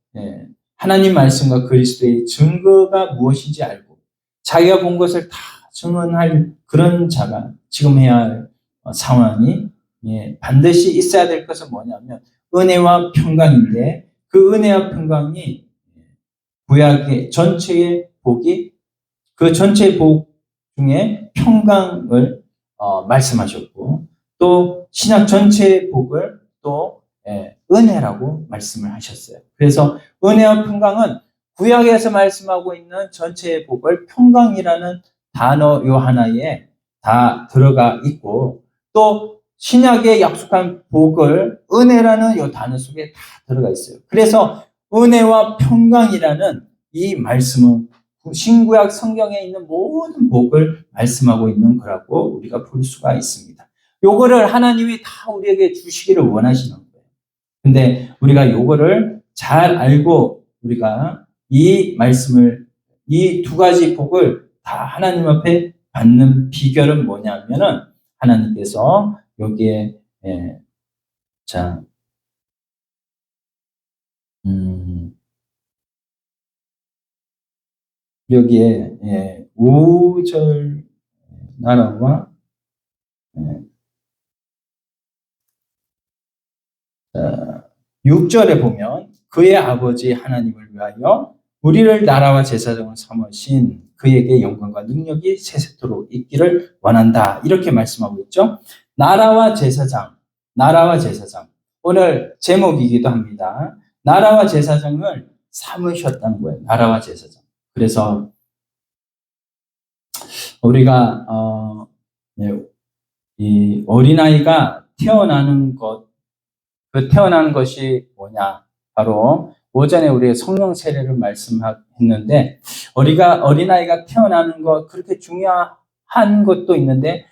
하나님 말씀과 그리스도의 증거가 무엇인지 알고 자기가 본 것을 다 증언할 그런 자가 지금 해야 할 상황이 반드시 있어야 될 것은 뭐냐면 은혜와 평강인데 그 은혜와 평강이 구약의 전체의 복이 그 전체의 복 중에 평강을 말씀하셨고 또 신약 전체의 복을 또 은혜라고 말씀을 하셨어요. 그래서 은혜와 평강은 구약에서 말씀하고 있는 전체의 복을 평강이라는 단어 요 하나에 다 들어가 있고, 또 신약에 약속한 복을 은혜라는 요 단어 속에 다 들어가 있어요. 그래서 은혜와 평강이라는 이 말씀은 신구약 성경에 있는 모든 복을 말씀하고 있는 거라고 우리가 볼 수가 있습니다. 요거를 하나님이 다 우리에게 주시기를 원하시는 거예요. 근데 우리가 요거를 잘 알고 우리가 이 말씀을, 이 두 가지 복을 다 하나님 앞에 받는 비결은 뭐냐면은 하나님께서 여기에 자 여기에 5절 나라와 6절에 보면 그의 아버지 하나님을 위하여 우리를 나라와 제사장을 삼으신 그에게 영광과 능력이 세세토록 있기를 원한다. 이렇게 말씀하고 있죠. 나라와 제사장. 오늘 제목이기도 합니다. 나라와 제사장을 삼으셨다는 거예요. 나라와 제사장. 그래서 우리가 이 어린아이가 태어나는 것, 그 태어나는 것이 뭐냐? 바로 오전에 우리 성령 세례를 말씀했는데, 어린아이가 태어나는 것 그렇게 중요한 것도 있는데,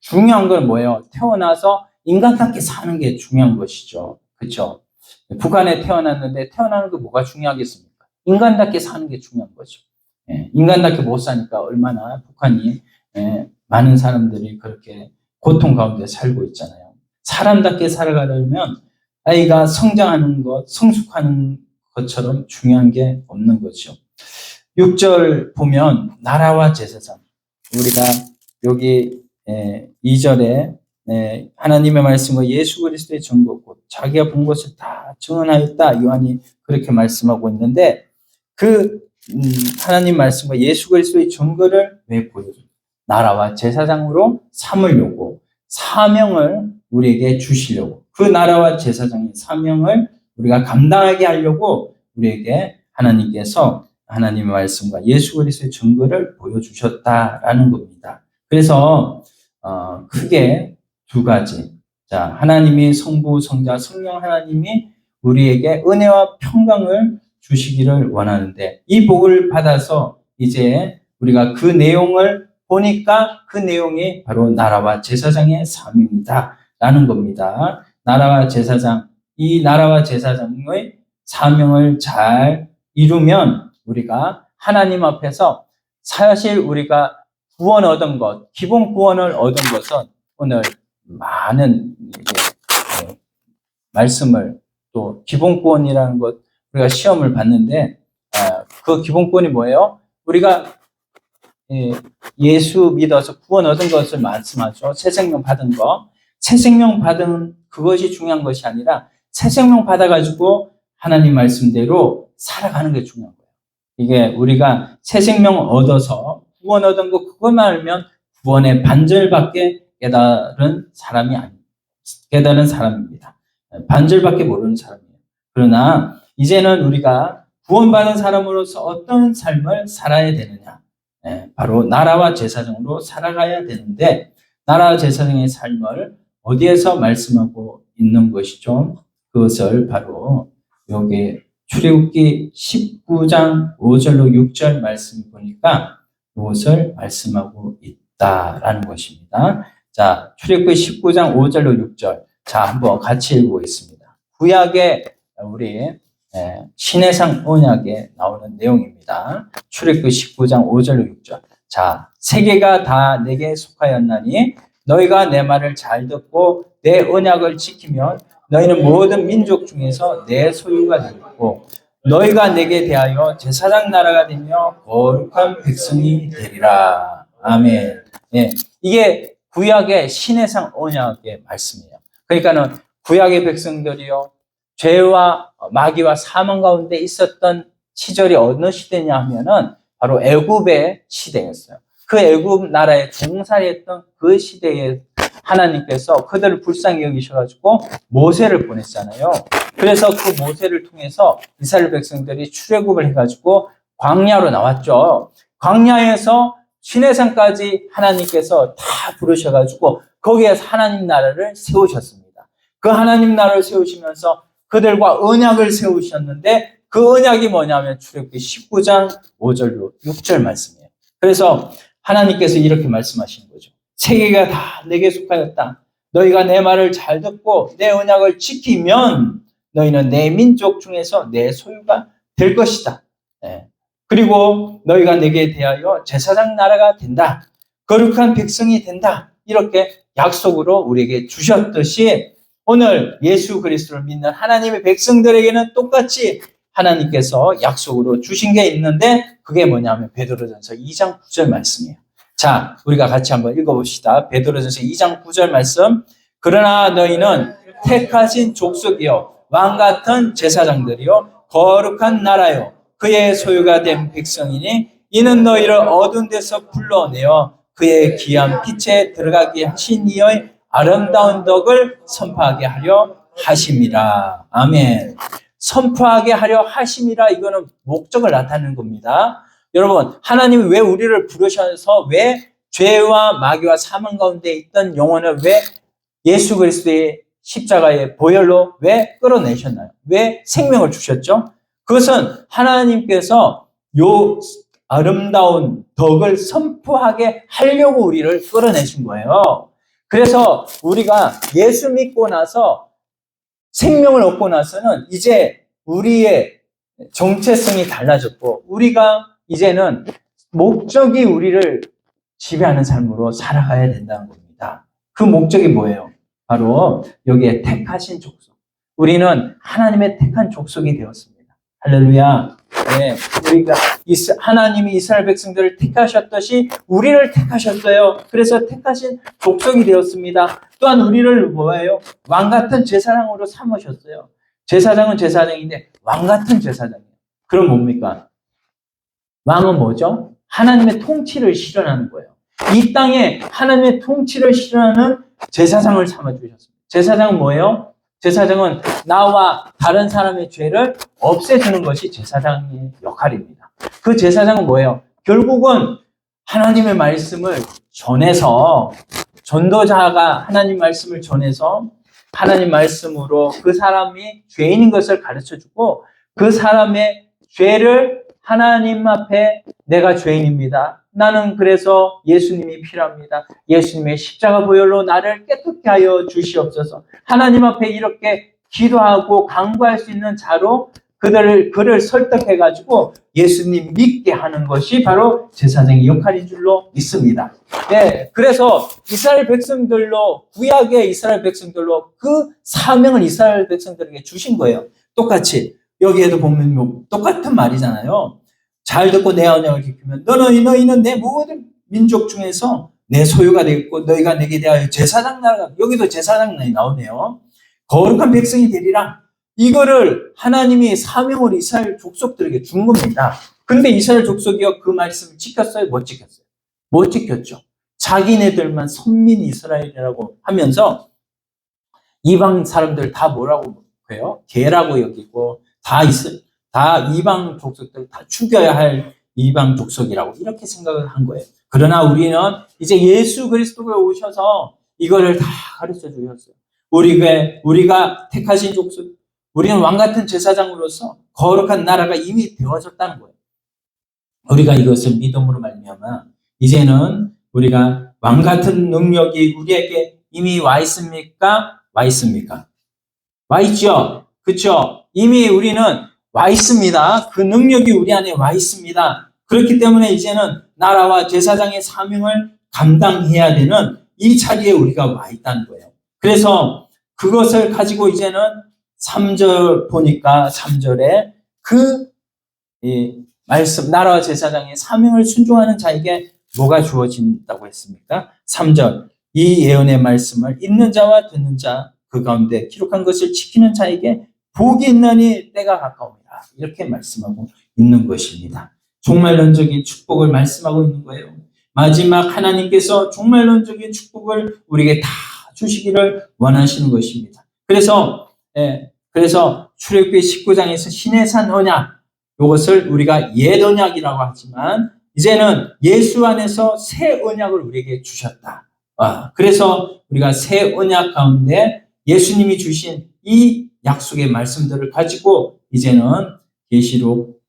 중요한 건 뭐예요? 태어나서 인간답게 사는 게 중요한 것이죠. 그렇죠? 북한에 태어났는데 태어나는 게 뭐가 중요하겠습니까? 인간답게 사는 게 중요한 거죠. 인간답게 못 사니까 얼마나 북한이 많은 사람들이 그렇게 고통 가운데 살고 있잖아요. 사람답게 살아가려면 아이가 성장하는 것, 성숙하는 것처럼 중요한 게 없는 거죠. 6절 보면 나라와 제사장, 우리가 여기 2절에 하나님의 말씀과 예수 그리스도의 증거 곧 자기가 본 것을 다 증언하였다. 요한이 그렇게 말씀하고 있는데, 그 하나님 말씀과 예수 그리스도의 증거를 왜 보여줘요? 나라와 제사장으로 삼으려고, 사명을 우리에게 주시려고, 그 나라와 제사장의 사명을 우리가 감당하게 하려고 우리에게 하나님께서 하나님의 말씀과 예수 그리스도의 증거를 보여주셨다라는 겁니다. 그래서 크게 두 가지. 자, 하나님이 성부, 성자, 성령 하나님이 우리에게 은혜와 평강을 주시기를 원하는데, 이 복을 받아서 이제 우리가 그 내용을 보니까 그 내용이 바로 나라와 제사장의 사명이다 라는 겁니다. 나라와 제사장, 이 나라와 제사장의 사명을 잘 이루면 우리가 하나님 앞에서, 사실 우리가 구원 얻은 것, 기본 구원을 얻은 것은 오늘 많은 말씀을, 또 기본 구원이라는 것, 우리가 시험을 봤는데 그 기본 구원이 뭐예요? 우리가 예수 믿어서 구원 얻은 것을 말씀하죠. 새 생명 받은 거. 새 생명 받은 그것이 중요한 것이 아니라 새 생명 받아가지고 하나님 말씀대로 살아가는 게 중요한 거예요. 이게 우리가 새 생명 얻어서 구원 얻은 거 그것만 알면 구원의 반절밖에 깨달은 사람입니다. 반절밖에 모르는 사람이에요. 그러나 이제는 우리가 구원받은 사람으로서 어떤 삶을 살아야 되느냐? 바로 나라와 제사장으로 살아가야 되는데, 나라와 제사장의 삶을 어디에서 말씀하고 있는 것이죠? 그것을 바로 여기 출애굽기 19장 5절로 6절 말씀 보니까 그것을 말씀하고 있다라는 것입니다. 자, 출애굽기 19장 5절로 6절. 자, 한번 같이 읽어보겠습니다. 구약의 우리 신해상 언약에 나오는 내용입니다. 출애굽기 19장 5절로 6절. 자, 세계가 다 내게 속하였나니 너희가 내 말을 잘 듣고 내 언약을 지키면 너희는 모든 민족 중에서 내 소유가 되고 너희가 내게 대하여 제사장 나라가 되며 거룩한 백성이 되리라. 아멘. 이게 구약의 신해상 언약의 말씀이에요. 그러니까는 구약의 백성들이요, 죄와 마귀와 사망 가운데 있었던 시절이 어느 시대냐 하면은 바로 애굽의 시대였어요. 그 애굽 나라에 종살이했던 그 시대에 하나님께서 그들을 불쌍히 여기셔가지고 모세를 보냈잖아요. 그래서 그 모세를 통해서 이스라엘 백성들이 출애굽을 해가지고 광야로 나왔죠. 광야에서 시내산까지 하나님께서 다 부르셔가지고 거기에서 하나님 나라를 세우셨습니다. 그 하나님 나라를 세우시면서 그들과 언약을 세우셨는데 그 언약이 뭐냐면 출애굽기 19장 5절로 6절 말씀이에요. 그래서 하나님께서 이렇게 말씀하시는 거죠. 세계가 다 내게 속하였다. 너희가 내 말을 잘 듣고 내 언약을 지키면 너희는 내 민족 중에서 내 소유가 될 것이다. 네. 그리고 너희가 내게 대하여 제사장 나라가 된다. 거룩한 백성이 된다. 이렇게 약속으로 우리에게 주셨듯이 오늘 예수 그리스도를 믿는 하나님의 백성들에게는 똑같이 하나님께서 약속으로 주신 게 있는데 그게 뭐냐면 베드로전서 2장 9절 말씀이에요. 자, 우리가 같이 한번 읽어봅시다. 베드로전서 2장 9절 말씀. 그러나 너희는 택하신 족속이요 왕같은 제사장들이요 거룩한 나라요 그의 소유가 된 백성이니 이는 너희를 어두운 데서 불러내어 그의 귀한 빛에 들어가게 하신 이의 아름다운 덕을 선포하게 하려 하심이라. 아멘. 선포하게 하려 하심이라. 이거는 목적을 나타내는 겁니다. 여러분, 하나님이 왜 우리를 부르셔서 왜 죄와 마귀와 사망 가운데 있던 영혼을 왜 예수 그리스도의 십자가의 보혈로 왜 끌어내셨나요? 왜 생명을 주셨죠? 그것은 하나님께서 요 아름다운 덕을 선포하게 하려고 우리를 끌어내신 거예요. 그래서 우리가 예수 믿고 나서 생명을 얻고 나서는 이제 우리의 정체성이 달라졌고 우리가 이제는 목적이 우리를 지배하는 삶으로 살아가야 된다는 겁니다. 그 목적이 뭐예요? 바로 여기에 택하신 족속. 우리는 하나님의 택한 족속이 되었습니다. 할렐루야. 네, 우리가 하나님이 이스라엘 백성들을 택하셨듯이 우리를 택하셨어요. 그래서 택하신 족속이 되었습니다. 또한 우리를 뭐예요? 왕 같은 제사장으로 삼으셨어요. 제사장은 제사장인데 왕 같은 제사장이에요. 그럼 뭡니까? 왕은 뭐죠? 하나님의 통치를 실현하는 거예요. 이 땅에 하나님의 통치를 실현하는 제사장을 삼아주셨습니다. 제사장은 뭐예요? 제사장은 나와 다른 사람의 죄를 없애주는 것이 제사장의 역할입니다. 그 제사장은 뭐예요? 결국은 하나님의 말씀을 전해서 전도자가 하나님 말씀을 전해서 하나님 말씀으로 그 사람이 죄인인 것을 가르쳐주고 그 사람의 죄를 하나님 앞에 내가 죄인입니다. 나는 그래서 예수님이 필요합니다. 예수님의 십자가 보혈로 나를 깨끗게 하여 주시옵소서. 하나님 앞에 이렇게 기도하고 간구할 수 있는 자로 그를 설득해가지고 예수님 믿게 하는 것이 바로 제사장의 역할인 줄로 믿습니다. 네, 그래서 이스라엘 백성들로 구약의 이스라엘 백성들로 그 사명을 이스라엘 백성들에게 주신 거예요. 똑같이 여기에도 보면 똑같은 말이잖아요. 잘 듣고 내 언약을 지키면 너희는 내 모든 민족 중에서 내 소유가 되겠고 너희가 내게 대하여 제사장 나라가 여기도 제사장 나오네요. 거룩한 백성이 되리라. 이거를 하나님이 사명을 이스라엘 족속들에게 준 겁니다. 근데 이스라엘 족속이요 그 말씀을 지켰어요? 못 지켰어요? 못 지켰죠. 자기네들만 선민 이스라엘이라고 하면서 이방 사람들 다 뭐라고 해요? 개라고 여기고 다 이방 족속들 다 죽여야 할 이방 족속이라고 이렇게 생각을 한 거예요. 그러나 우리는 이제 예수 그리스도가 오셔서 이거를 다 가르쳐 주셨어요. 우리가 택하신 족속, 우리는 왕 같은 제사장으로서 거룩한 나라가 이미 되어졌다는 거예요. 우리가 이것을 믿음으로 말미암아 이제는 우리가 왕 같은 능력이 우리에게 이미 와 있습니까? 와 있습니까? 와 있죠? 그렇죠? 이미 우리는 와 있습니다. 그 능력이 우리 안에 와 있습니다. 그렇기 때문에 이제는 나라와 제사장의 사명을 감당해야 되는 이 자리에 우리가 와 있다는 거예요. 그래서 그것을 가지고 이제는 3절 보니까 3절에 말씀, 나라와 제사장의 사명을 순종하는 자에게 뭐가 주어진다고 했습니까? 3절, 이 예언의 말씀을 읽는 자와 듣는 자, 그 가운데 기록한 것을 지키는 자에게 복이 있나니 때가 가까웁니다. 이렇게 말씀하고 있는 것입니다. 종말론적인 축복을 말씀하고 있는 거예요. 마지막 하나님께서 종말론적인 축복을 우리에게 다 주시기를 원하시는 것입니다. 그래서 출애굽기 19장에서 신의 산 언약, 이것을 우리가 옛 언약이라고 하지만 이제는 예수 안에서 새 언약을 우리에게 주셨다. 그래서 우리가 새 언약 가운데 예수님이 주신 이 약속의 말씀들을 가지고 이제는 계시록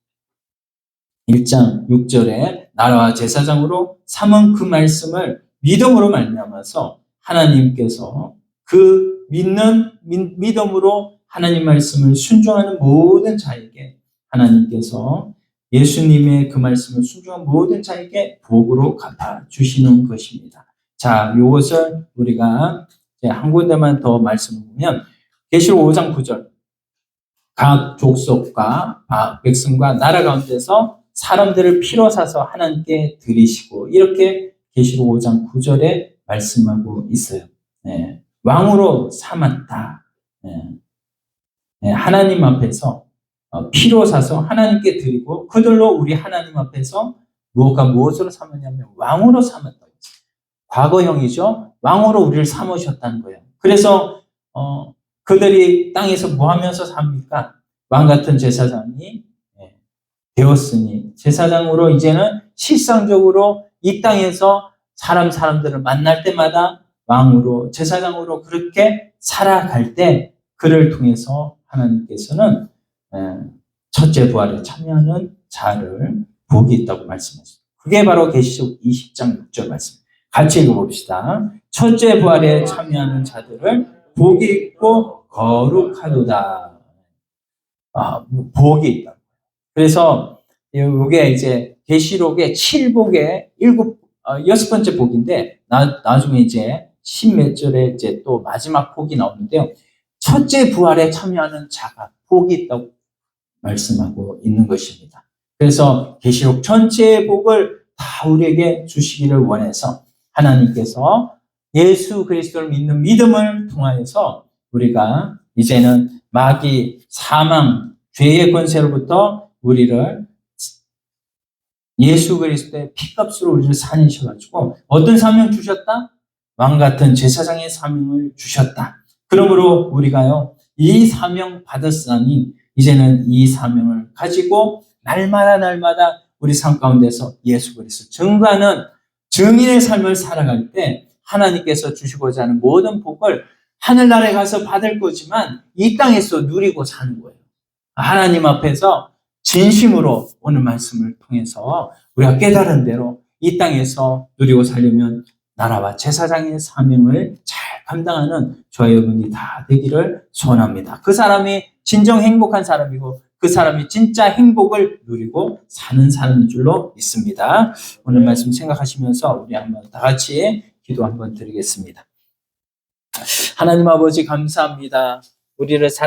1장 6절에 나라와 제사장으로 삼은 그 말씀을 믿음으로 말미암아서 하나님께서 그 믿음으로 하나님 말씀을 순종하는 모든 자에게 하나님께서 예수님의 그 말씀을 순종한 모든 자에게 복으로 갚아주시는 것입니다. 자, 이것을 우리가 한 군데만 더 말씀을 보면 계시록 5장 9절 각 족속과 백성과 나라 가운데서 사람들을 피로 사서 하나님께 드리시고 이렇게 계시록 5장 9절에 말씀하고 있어요. 왕으로 삼았다. 하나님 앞에서 피로 사서 하나님께 드리고 그들로 우리 하나님 앞에서 무엇으로 삼았냐면 왕으로 삼았다고 했어요. 과거형이죠. 왕으로 우리를 삼으셨다는 거예요. 그래서 그들이 땅에서 뭐 하면서 삽니까? 왕 같은 제사장이 되었으니 제사장으로 이제는 실상적으로 이 땅에서 사람들을 만날 때마다 왕으로 제사장으로 그렇게 살아갈 때 그를 통해서 하나님께서는 첫째 부활에 참여하는 자를 복이 있다고 말씀하셨습니다. 그게 바로 계시록 20장 6절 말씀. 같이 읽어봅시다. 첫째 부활에 참여하는 자들을 복이 있고 거룩하도다. 복이 있다. 그래서 이게 이제 계시록의 7복의 6번째 복인데 나중에 이제 10몇 절에 이제 또 마지막 복이 나오는데요. 첫째 부활에 참여하는 자가 복이 있다고 말씀하고 있는 것입니다. 그래서 계시록 전체의 복을 다 우리에게 주시기를 원해서 하나님께서 예수 그리스도를 믿는 믿음을 통하여서 우리가 이제는 마귀, 사망, 죄의 권세로부터 우리를 예수 그리스도의 피값으로 우리를 살리셔가지고 어떤 사명 주셨다? 왕 같은 제사장의 사명을 주셨다. 그러므로 우리가요 이 사명 받았으니 이제는 이 사명을 가지고 날마다 우리 삶 가운데서 예수 그리스도 증거하는 증인의 삶을 살아갈 때 하나님께서 주시고자 하는 모든 복을 하늘나라에 가서 받을 거지만 이 땅에서 누리고 사는 거예요. 하나님 앞에서 진심으로 오늘 말씀을 통해서 우리가 깨달은 대로 이 땅에서 누리고 살려면 나라와 제사장의 사명을 잘 감당하는 저와 여러분이 다 되기를 소원합니다. 그 사람이 진정 행복한 사람이고 그 사람이 진짜 행복을 누리고 사는 사람인 줄로 믿습니다. 오늘 말씀 생각하시면서 우리 한번 다 같이 기도 한번 드리겠습니다. 하나님 아버지 감사합니다. 우리를